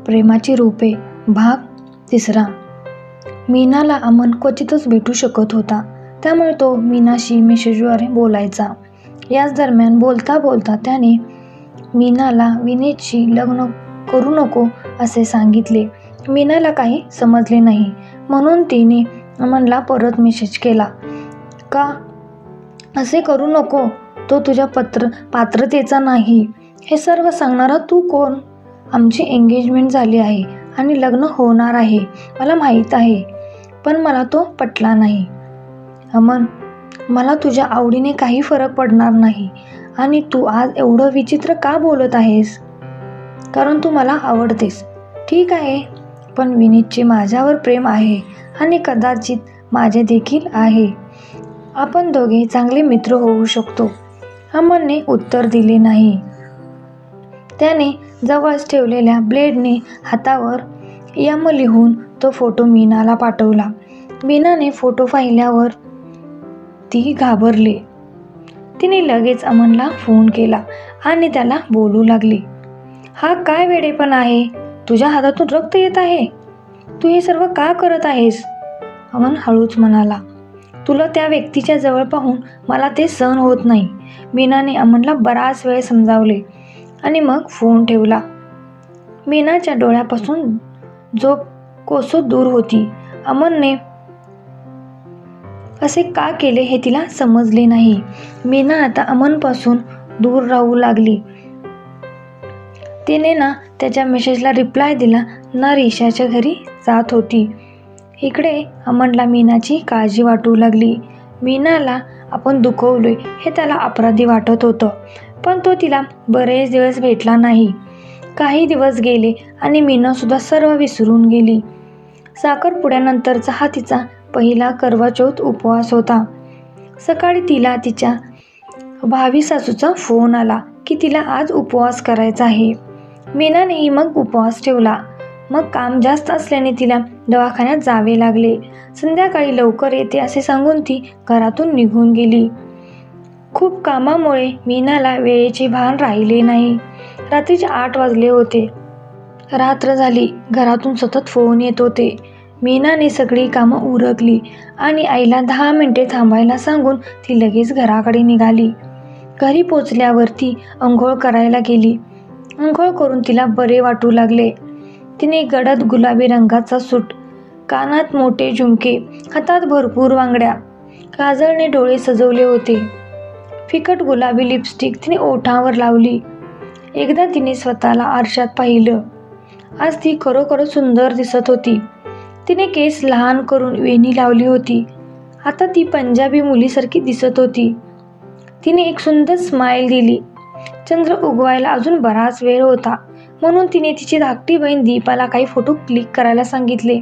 प्रेमाची रूपे भाग 3. मीनाला अमन क्वचितच भेटू शकत होता, त्यामुळे तो मीनाशी मेसेजद्वारे बोलायचा. याच दरम्यान बोलता बोलता त्याने मीनाला विनीतशी लग्न करू नको असे सांगितले. मीनाला काही समजले नाही, म्हणून तिने अमनला परत मेसेज केला, का असे करू नको, तो तुझ्या पात्रतेचा नाही. हे सर्व सांगणारा तू कोण? आमची एंगेजमेंट झाली आहे आणि लग्न होणार आहे, मला माहीत आहे, पण मला तो पटला नाही. अमन, मला तुझ्या आवडीने काही फरक पडणार नाही आणि तू आज एवढं विचित्र का बोलत आहेस? कारण तू मला आवडतेस, ठीक आहे, पण विनीतचे माझ्यावर प्रेम आहे आणि कदाचित माझे देखील आहे. आपण दोघे चांगले मित्र होऊ शकतो. अमनने उत्तर दिले नाही. त्याने जवळच ठेवलेल्या ब्लेडने हातावर यम लिहून तो फोटो मीनाला पाठवला. मीनाने फोटो पाहिल्यावर ती घाबरली. तिने लगेच अमनला फोन केला आणि त्याला बोलू लागली, हा काय वेडेपण आहे? तुझ्या हातातून रक्त येत आहे, तू हे सर्व का करत आहेस? अमन हळूच म्हणाला, तुला त्या व्यक्तीच्या जवळ पाहून मला ते सहन होत नाही. मीनाने अमनला बराच वेळ समजावले आणि मग फोन ठेवला. मीनाच्या डोळ्यापासून झोप कोसो दूर होती. अमनने असे का केले हे तिला समजले नाही. मीना आता अमनपासून दूर राहू लागली. तिने ना त्याच्या मेसेजला रिप्लाय दिला, ना रिशाच्या घरी जात होती. इकडे अमनला मीनाची काळजी वाटू लागली. मीनाला आपण दुखवलोय हे त्याला अपराधी वाटत होतं, पण तो तिला बरेच दिवस भेटला नाही. काही दिवस गेले आणि मीनासुद्धा सर्व विसरून गेली. साखरपुड्यानंतरचा हा तिचा पहिला करवा चौथ उपवास होता. सकाळी तिला तिच्या भावी सासूचा फोन आला की तिला आज उपवास करायचा आहे. मीनानेही मग उपवास ठेवला. मग काम जास्त असल्याने तिला दवाखान्यात जावे लागले. संध्याकाळी लवकर येते असे सांगून ती घरातून निघून गेली. खूप कामामुळे मीनाला वेळेचे भान राहिले नाही. रात्रीचे 8 वाजले होते. रात्र झाली. घरातून सतत फोन येत होते. मीनाने सगळी कामं उरकली आणि आईला 10 मिनिटे थांबायला सांगून ती लगेच घराकडे निघाली. घरी पोचल्यावर ती अंघोळ करायला गेली. अंघोळ करून तिला बरे वाटू लागले. तिने गडद गुलाबी रंगाचा सूट, कानात मोठे झुमके, हातात भरपूर वांगड्या, काजळने डोळे सजवले होते. फिकट गुलाबी लिपस्टिक तिने ओठांवर लावली. एकदा तिने स्वतःला आरशात पाहिलं. आज ती खरोखर सुंदर दिसत होती. तिने केस लहान करून वेणी लावली होती. आता ती पंजाबी मुलीसारखी दिसत होती. तिने एक सुंदर स्माईल दिली. चंद्र उगवायला अजून बराच वेळ होता, म्हणून तिने तिची धाकटी बहीण दीपाला काही फोटो क्लिक करायला सांगितले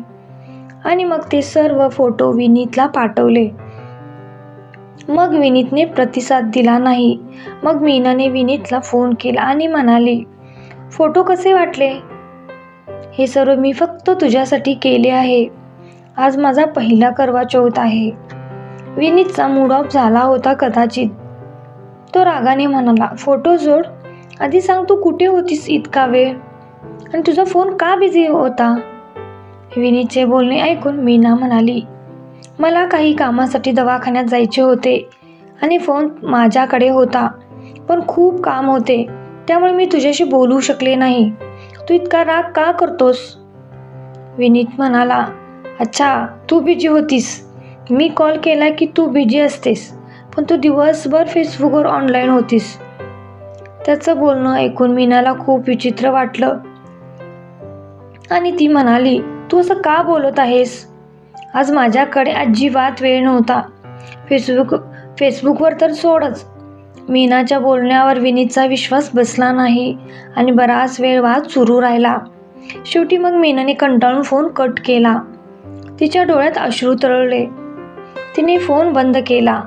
आणि मग ते सर्व फोटो विनीतला पाठवले. मग विनीतने प्रतिसाद दिला नाही. मग मीनाने विनीतला फोन केला आणि म्हणाली, फोटो कसे वाटले? हे सर्व मी फक्त तुझ्यासाठी केले आहे. आज माझा पहिला करवा चौथ आहे. विनीतचा मूड ऑफ झाला होता कदाचित. तो रागाने म्हणाला, फोटो जोड, आधी सांग तू कुठे होतीस इतका वेळ आणि तुझा फोन का बिझी होता? विनीतचे बोलणे ऐकून मीना म्हणाली, मला काही कामासाठी दवाखान्यात जायचे होते आणि फोन माझ्याकडे होता, पण खूप काम होते, त्यामुळे मी तुझ्याशी बोलू शकले नाही. तू इतका राग का करतोस? विनीत म्हणाला, अच्छा, तू बिझी होतीस. मी कॉल केला की तू बिझी असतेस, पण तू दिवसभर फेसबुकवर ऑनलाईन होतीस. त्याचं बोलणं ऐकून मीनाला खूप विचित्र वाटलं आणि ती म्हणाली, तू असं का बोलत आहेस? आज माझ्याकडे अजिबात वेळ नव्हता. फेसबुकवर तर सोडच. मीनाच्या बोलण्यावर विनीतचा विश्वास बसला नाही आणि बराच वेळ वाद सुरू राहिला. शेवटी मग मीनाने कंटाळून फोन कट केला. तिच्या डोळ्यात अश्रू तरळले. तिने फोन बंद केला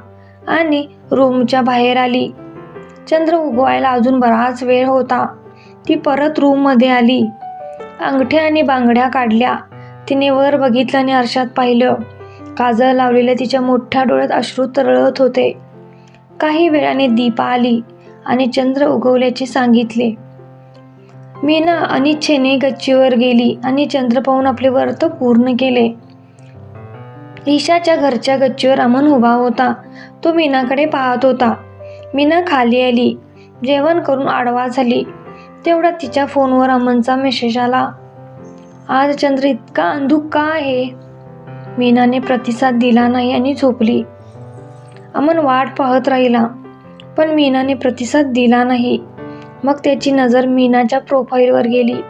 आणि रूमच्या बाहेर आली. चंद्र उगवायला अजून बराच वेळ होता. ती परत रूममध्ये आली. अंगठ्या आणि बांगड्या काढल्या. तिने वर बघितलं आणि आरशात पाहिलं. काजळ लावलेल्या तिच्या मोठ्या डोळ्यात अश्रू तरळत होते. काही वेळाने दीपा आली आणि चंद्र उगवल्याचे सांगितले. मीना अनिच्छेने गच्चीवर गेली आणि चंद्र पाहून आपले व्रत पूर्ण केले. ईशाच्या घरच्या गच्चीवर अमन उभा होता. तो मीनाकडे पाहत होता. मीना खाली आली. जेवण करून आडवा झाली. तेवढ्यात तिच्या फोनवर अमनचा मेसेज आला. आज चंद्र इतका अंधुक का आहे? मीनाने प्रतिसाद दिला नाही आणि झोपली. अमन वाट पाहत राहिला, पण मीनाने प्रतिसाद दिला नाही. मग त्याची नजर मीनाच्या प्रोफाईलवर गेली.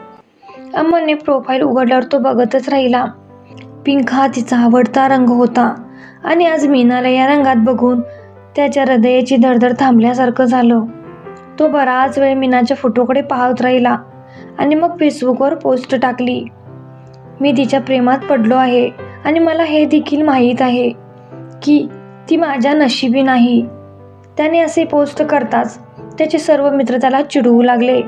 अमनने प्रोफाईल उघडल्यावर तो बघतच राहिला. पिंक हा तिचा आवडता रंग होता आणि आज मीनाला या रंगात बघून त्याच्या हृदयाची धडधड थांबल्यासारखं झालं. तो बराच वेळ मीनाच्या फोटोकडे पाहत राहिला आणि मग फेसबुकवर पोस्ट टाकली. मी तिच्या प्रेमात पडलो आहे आणि मला हे देखील माहीत आहे की ती माझ्या नशिबी नाही. त्याने असे पोस्ट करताच त्याचे सर्व मित्र त्याला चिडवू लागले.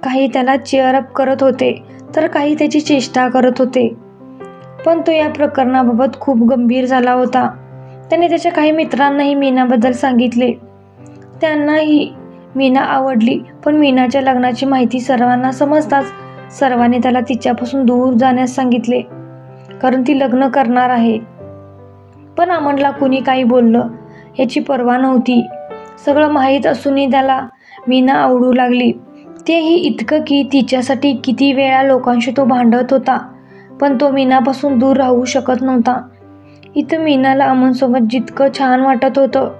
काही त्याला चीअरअप करत होते तर काही त्याची चेष्टा करत होते. पण तो या प्रकरणाबाबत खूप गंभीर झाला होता. त्याने त्याच्या काही मित्रांनाही मीनाबद्दल सांगितले. त्यांनाही मीना आवडली, पण मीनाच्या लग्नाची माहिती सर्वांना समजताच सर्वांनी त्याला तिच्यापासून दूर जाण्यास सांगितले, कारण ती लग्न करणार आहे. पण अमनला कुणी काही बोललं याची पर्वा नव्हती. सगळं माहीत असूनही त्याला मीना आवडू लागली. तेही इतकं की तिच्यासाठी किती वेळा लोकांशी तो भांडत होता, पण तो मीनापासून दूर राहू शकत नव्हता. इथं मीनाला अमनसोबत जितकं छान वाटत होतं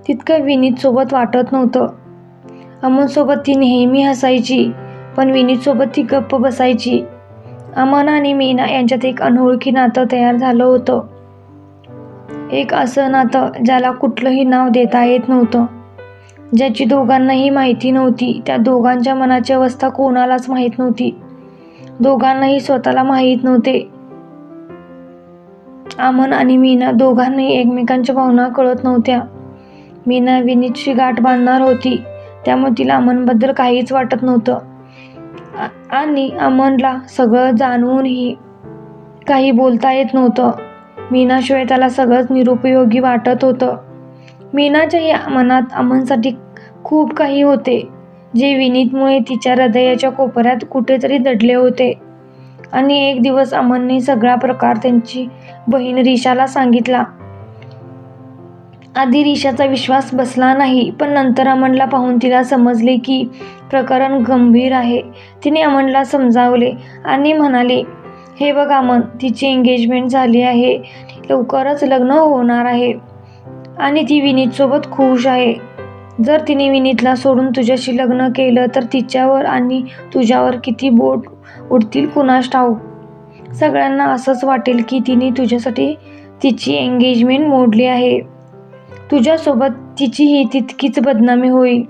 तितकं विनीतसोबत वाटत नव्हतं. अमनसोबत ती नेहमी हसायची, पण विनीतसोबत ती गप्प बसायची. अमन आणि मीना यांच्यात एक अनोळखी नातं तयार झालं होतं. एक असं नातं ज्याला कुठलंही नाव देता येत नव्हतं, ज्याची दोघांनाही माहिती नव्हती. त्या दोघांच्या मनाची अवस्था कोणालाच माहीत नव्हती. दोघांनाही स्वतःला माहीत नव्हते. अमन आणि मीना दोघांनाही एकमेकांच्या भावना कळत नव्हत्या. मीना विनीतशी गाठ बांधणार होती, त्यामुळे तिला अमनबद्दल काहीच वाटत नव्हतं आणि अमनला सगळं जाणूनही काही बोलता येत नव्हतं. मीनाशिवाय त्याला सगळंच निरुपयोगी वाटत होतं. मीनाच्याही मनात अमनसाठी खूप काही होते, जे विनीतमुळे तिच्या हृदयाच्या कोपऱ्यात कुठेतरी दडले होते. आणि एक दिवस अमनने सगळा प्रकार त्यांची बहीण रिशाला सांगितला. आधी रिशाचा विश्वास बसला नाही, पण नंतर अमनला पाहून तिला समजले की प्रकरण गंभीर आहे. तिने अमनला समजावले आणि म्हणाले, हे बघ अमन, तिची एंगेजमेंट झाली आहे, लवकरच लग्न होणार आहे आणि ती विनीतसोबत खुश आहे. जर तिने विनीतला सोडून तुझ्याशी लग्न केलं तर तिच्यावर आणि तुझ्यावर किती बोट उडतील कुणास ठाऊक. सगळ्यांना असंच वाटेल की तिने तुझ्यासाठी तिची एंगेजमेंट मोडली आहे. तुझ्यासोबत तिचीही तितकीच बदनामी होईल.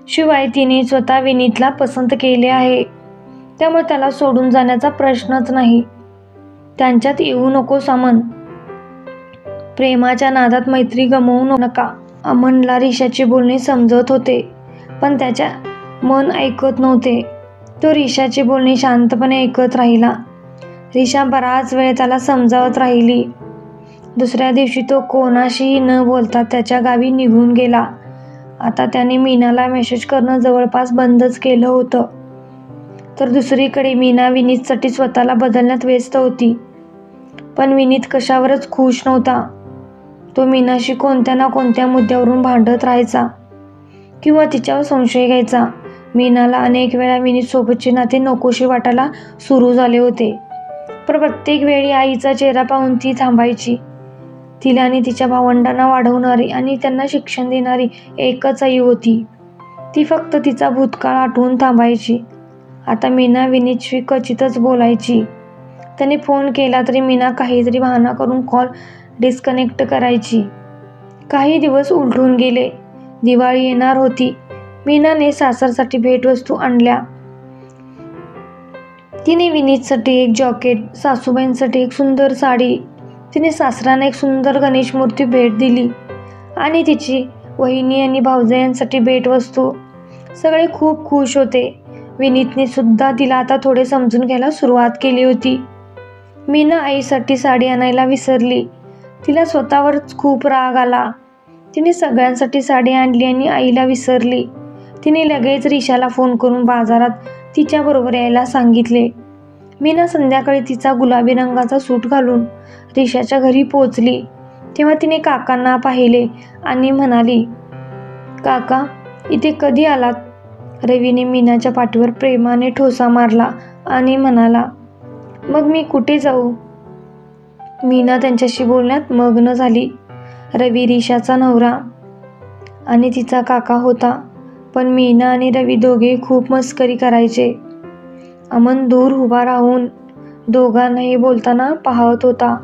शिवाय तिने स्वतः विनीतला पसंत केले आहे, त्यामुळे त्याला सोडून जाण्याचा प्रश्नच नाही. त्यांच्यात येऊ नकोस अमन. प्रेमाच्या नादात मैत्री गमावू नका. अमनला रिशाचे बोलणे समजत होते, पण त्याच्या मन ऐकत नव्हते. तो रिशाचे बोलणे शांतपणे ऐकत राहिला. रिशा बराच वेळ त्याला समजावत राहिली. दुसऱ्या दिवशी तो कोणाशीही न बोलता त्याच्या गावी निघून गेला. आता त्याने मीनाला मेसेज करणं जवळपास बंदच केलं होतं. तर दुसरीकडे मीना विनीतसाठी स्वतःला बदलण्यात व्यस्त होती. पण विनीत कशावरच खुश नव्हता. तो मीनाशी कोणत्या ना कोणत्या मुद्द्यावरून भांडत राहायचा किंवा तिच्यावर संशय घ्यायचा. मीनाला अनेक वेळा विनीतसोबतचे नाते नकोशे वाटायला सुरू झाले होते, पण प्रत्येक वेळी आईचा चेहरा पाहून ती थांबायची. तिला आणि तिच्या भावंडांना वाढवणारी आणि त्यांना शिक्षण देणारी एकच आई होती. ती फक्त तिचा भूतकाळ आठवून थांबायची. आता मीना विनीतशी क्वचितच बोलायची. त्याने फोन केला तरी मीना काहीतरी बहाणा करून कॉल डिस्कनेक्ट करायची. काही दिवस उलटून गेले. दिवाळी येणार होती. मीनाने सासरसाठी भेटवस्तू आणल्या. तिने विनीतसाठी एक जॅकेट, सासूबाईंसाठी एक सुंदर साडी, तिने सासऱ्यांना एक सुंदर गणेश मूर्ती भेट दिली आणि तिची वहिनी आणि भावजयांसाठी भेटवस्तू. सगळे खूप खुश होते. विनीतने सुद्धा तिला आता थोडे समजून घ्यायला सुरुवात केली होती. मीना आईसाठी साडी आणायला विसरली. तिला स्वतःवरच खूप राग आला. तिने सगळ्यांसाठी साडी आणली आणि आईला विसरली. तिने लगेच रिशाला फोन करून बाजारात तिच्याबरोबर यायला सांगितले. मीना संध्याकाळी तिचा गुलाबी रंगाचा सूट घालून रिशाच्या घरी पोचली. तेव्हा तिने काकांना पाहिले आणि म्हणाली, काका इथे कधी आलात? रवीने मीनाच्या पाठीवर प्रेमाने ठोसा मारला आणि म्हणाला, मग मी कुठे जाऊ? मीना त्यांच्याशी बोलण्यात मग्न झाली. रवी रिशाचा नवरा आणि तिचा काका होता, पण मीना आणि रवी दोघे खूप मस्करी करायचे. अमन दूर उभा राहून दोघांनाही बोलताना पाहत होता.